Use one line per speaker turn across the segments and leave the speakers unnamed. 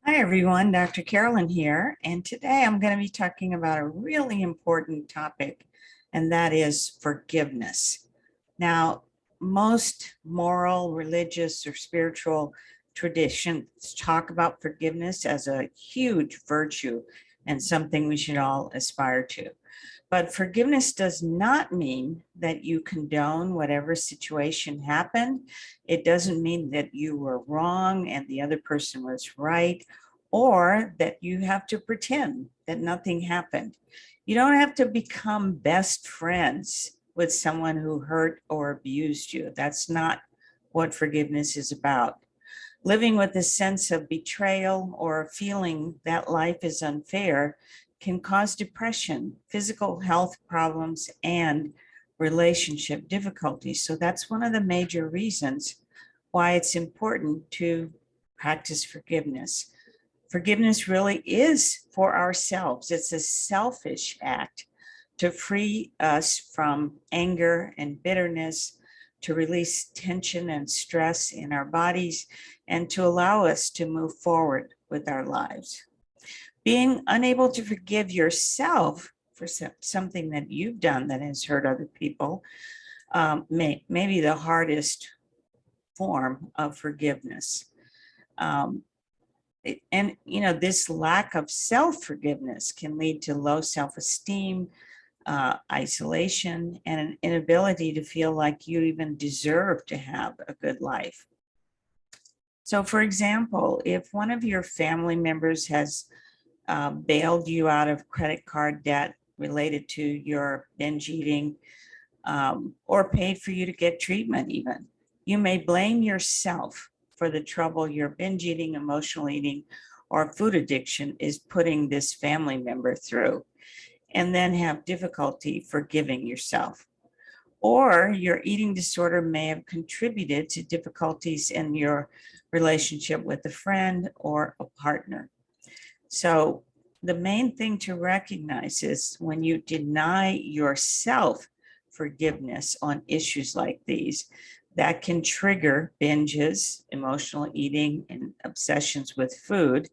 Hi everyone, Dr. Carolyn here, and today I'm going to be talking about a really important topic, and that is forgiveness. Now, most moral, religious, or spiritual traditions talk about forgiveness as a huge virtue and something we should all aspire to. But forgiveness does not mean that you condone whatever situation happened. It doesn't mean that you were wrong and the other person was right, or that you have to pretend that nothing happened. You don't have to become best friends with someone who hurt or abused you. That's not what forgiveness is about. Living with a sense of betrayal or a feeling that life is unfair can cause depression, physical health problems, and relationship difficulties. So that's one of the major reasons why it's important to practice forgiveness. Forgiveness really is for ourselves. It's a selfish act to free us from anger and bitterness, to release tension and stress in our bodies, and to allow us to move forward with our lives. Being unable to forgive yourself for something that you've done that has hurt other people may be the hardest form of forgiveness. And this lack of self-forgiveness can lead to low self-esteem, isolation, and an inability to feel like you even deserve to have a good life. So for example, if one of your family members has bailed you out of credit card debt related to your binge eating, or paid for you to get treatment even, you may blame yourself for the trouble your binge eating, emotional eating, or food addiction is putting this family member through, and then have difficulty forgiving yourself. Or your eating disorder may have contributed to difficulties in your relationship with a friend or a partner. So the main thing to recognize is when you deny yourself forgiveness on issues like these, that can trigger binges, emotional eating, and obsessions with food,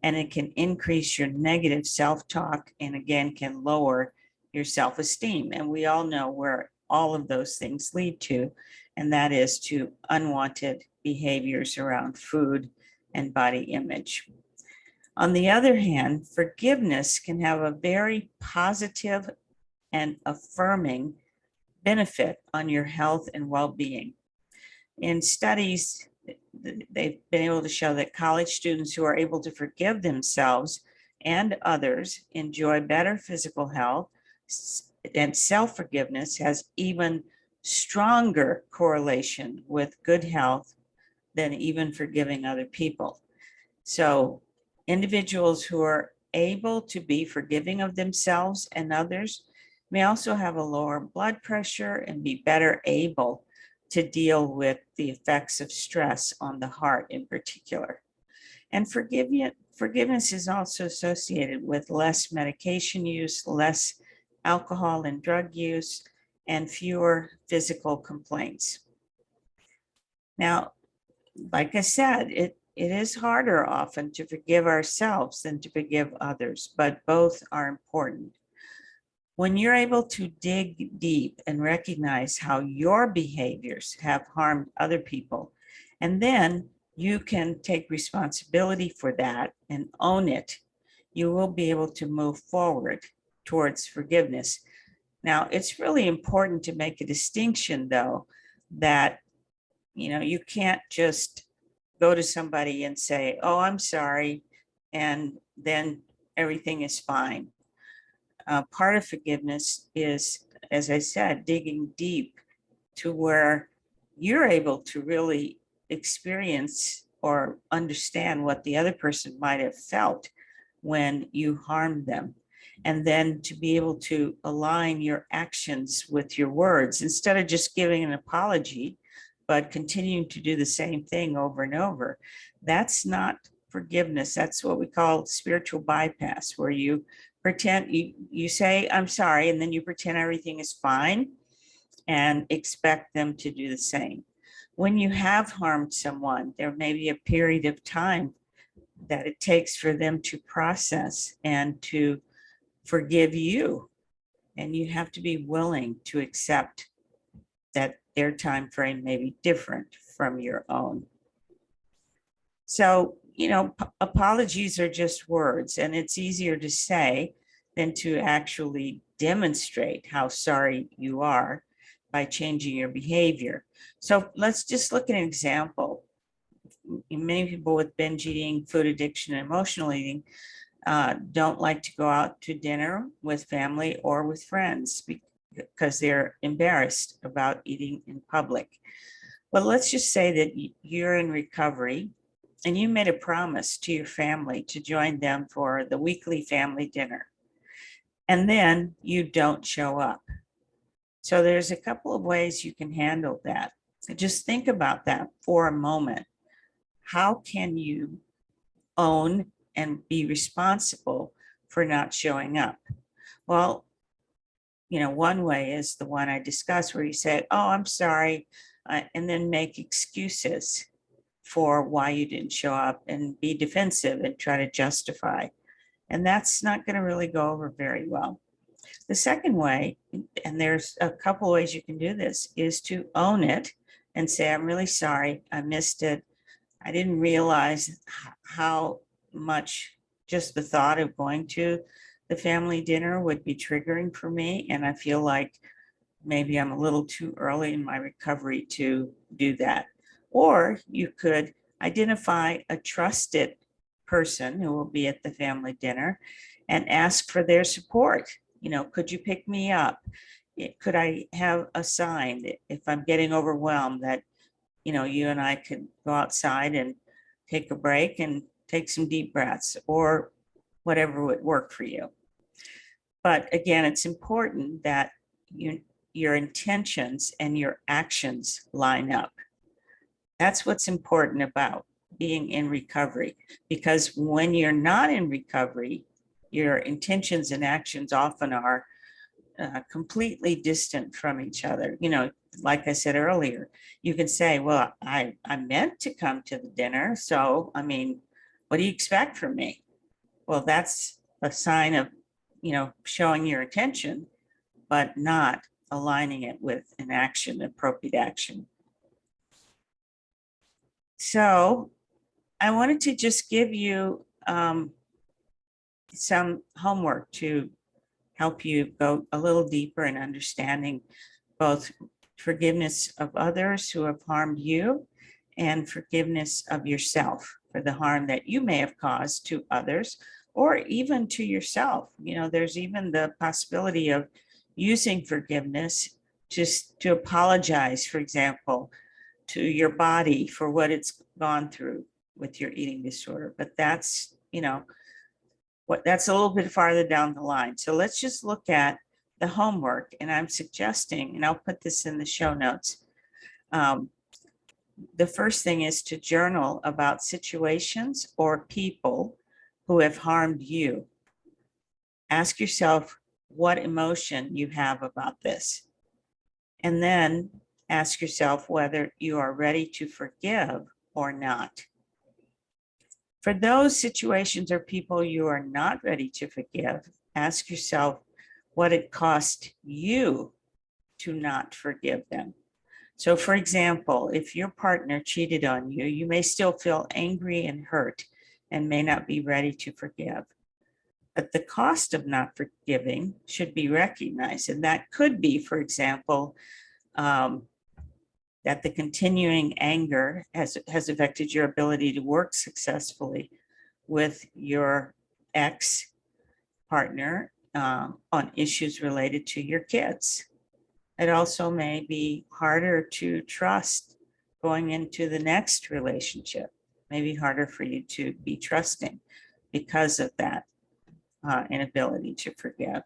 and it can increase your negative self-talk, and again can lower your self-esteem. And we all know where all of those things lead to, and that is to unwanted behaviors around food and body image. On the other hand, forgiveness can have a very positive and affirming benefit on your health and well-being. In studies, they've been able to show that college students who are able to forgive themselves and others enjoy better physical health, and self-forgiveness has even stronger correlation with good health than even forgiving other people. So individuals who are able to be forgiving of themselves and others may also have a lower blood pressure and be better able to deal with the effects of stress on the heart in particular. And forgiveness is also associated with less medication use, less alcohol and drug use, and fewer physical complaints. Now, like I said, it is harder often to forgive ourselves than to forgive others, but both are important. When you're able to dig deep and recognize how your behaviors have harmed other people, and then you can take responsibility for that and own it, you will be able to move forward towards forgiveness. Now, it's really important to make a distinction, though, that you can't just go to somebody and say, oh, I'm sorry, and then everything is fine. Part of forgiveness is, as I said, digging deep to where you're able to really experience or understand what the other person might have felt when you harmed them. And then to be able to align your actions with your words instead of just giving an apology, but continuing to do the same thing over and over. That's not forgiveness. That's what we call spiritual bypass, where you pretend, you say, I'm sorry, and then you pretend everything is fine and expect them to do the same. When you have harmed someone, there may be a period of time that it takes for them to process and to forgive you. And you have to be willing to accept that their time frame may be different from your own. So, apologies are just words, and it's easier to say than to actually demonstrate how sorry you are by changing your behavior. So let's just look at an example. Many people with binge eating, food addiction, and emotional eating don't like to go out to dinner with family or with friends because they're embarrassed about eating in public. Well, let's just say that you're in recovery and you made a promise to your family to join them for the weekly family dinner, and then you don't show up. So there's a couple of ways you can handle that. Just think about that for a moment. How can you own and be responsible for not showing up? Well, one way is the one I discussed where you say, oh, I'm sorry, and then make excuses for why you didn't show up and be defensive and try to justify. And that's not going to really go over very well. The second way, and there's a couple ways you can do this, is to own it and say, I'm really sorry, I missed it. I didn't realize how much just the thought of going to the family dinner would be triggering for me. And I feel like maybe I'm a little too early in my recovery to do that. Or you could identify a trusted person who will be at the family dinner and ask for their support. Could you pick me up? Could I have a sign if I'm getting overwhelmed that, you and I could go outside and take a break and take some deep breaths, or whatever would work for you. But again, it's important that your intentions and your actions line up. That's what's important about being in recovery, because when you're not in recovery, your intentions and actions often are completely distant from each other. Like I said earlier, you can say, well, I meant to come to the dinner. So, what do you expect from me? Well, that's a sign of, showing your attention, but not aligning it with an action, appropriate action. So I wanted to just give you some homework to help you go a little deeper in understanding both forgiveness of others who have harmed you and forgiveness of yourself for the harm that you may have caused to others or even to yourself. There's even the possibility of using forgiveness just to apologize, for example, to your body for what it's gone through with your eating disorder. But that's, that's a little bit farther down the line. So let's just look at the homework. And I'm suggesting, and I'll put this in the show notes. The first thing is to journal about situations or people who have harmed you. Ask yourself what emotion you have about this. And then ask yourself whether you are ready to forgive or not. For those situations or people you are not ready to forgive, ask yourself what it cost you to not forgive them. So, for example, if your partner cheated on you, you may still feel angry and hurt and may not be ready to forgive. But the cost of not forgiving should be recognized. And that could be, for example, that the continuing anger has affected your ability to work successfully with your ex-partner on issues related to your kids. It also may be harder to trust going into the next relationship. Maybe harder for you to be trusting because of that inability to forgive.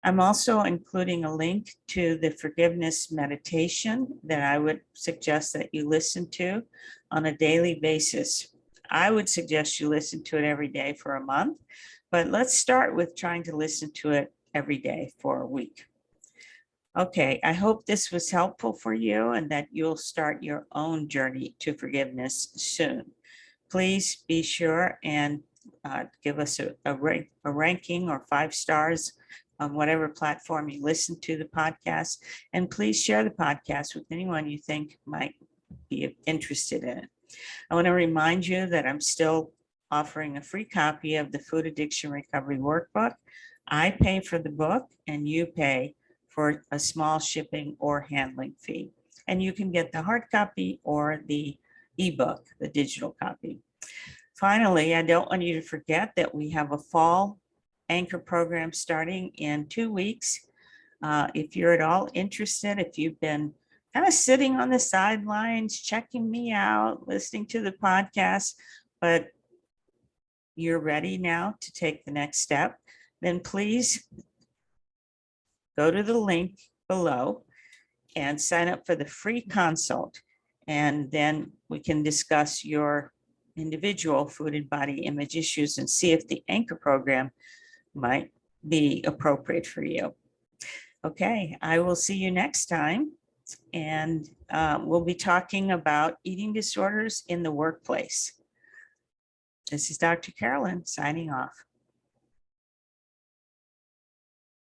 I'm also including a link to the forgiveness meditation that I would suggest that you listen to on a daily basis. I would suggest you listen to it every day for a month, but let's start with trying to listen to it every day for a week. Okay, I hope this was helpful for you and that you'll start your own journey to forgiveness soon. please be sure and give us a ranking or 5 stars on whatever platform you listen to the podcast. And please share the podcast with anyone you think might be interested in it. I want to remind you that I'm still offering a free copy of the Food Addiction Recovery Workbook. I pay for the book and you pay for a small shipping or handling fee. And you can get the hard copy or the ebook, the digital copy. Finally, I don't want you to forget that we have a fall anchor program starting in 2 weeks. If you're at all interested, if you've been kind of sitting on the sidelines, checking me out, listening to the podcast, but you're ready now to take the next step, then please go to the link below and sign up for the free consult. And then we can discuss your individual food and body image issues and see if the anchor program might be appropriate for you. Okay, I will see you next time. And we'll be talking about eating disorders in the workplace. This is Dr. Carolyn signing off.